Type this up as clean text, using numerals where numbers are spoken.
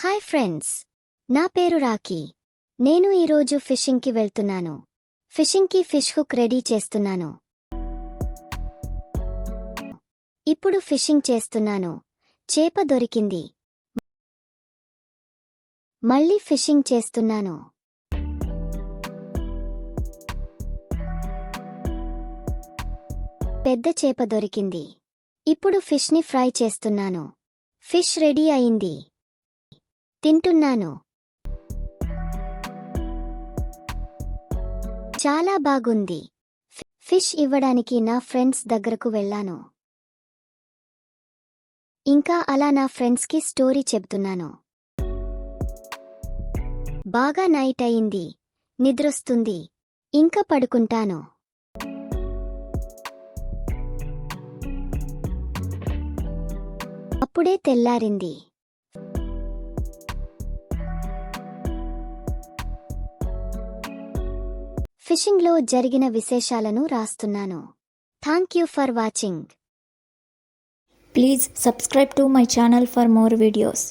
Hi friends, నా పేరు Rocky. నేను ఈరోజు ఫిషింగ్కి వెళ్తున్నాను. ఫిషింగ్కి ఫిష్ హుక్ రెడీ చేస్తున్నాను. ఇప్పుడు ఫిషింగ్ చేస్తున్నాను. చేప దొరికింది. మళ్ళీ ఫిషింగ్ చేస్తున్నాను. పెద్ద చేప దొరికింది. ఇప్పుడు ఫిష్ని ఫ్రై చేస్తున్నాను. ఫిష్ రెడీ అయింది. తింటున్నాను. చాలా బాగుంది. ఫిష్ ఇవ్వడానికి నా ఫ్రెండ్స్ దగ్గరకు వెళ్ళాను. ఇంకా అలా నా ఫ్రెండ్స్కి స్టోరీ చెప్తున్నాను. బాగా నైట్ అయింది. నిద్రొస్తుంది. ఇంకా పడుకుంటాను. అప్పుడే తెల్లారింది. ఫిషింగ్లో జరిగిన విశేషాలను రాస్తున్నాను. Thank you for watching. Please subscribe to my channel for more videos.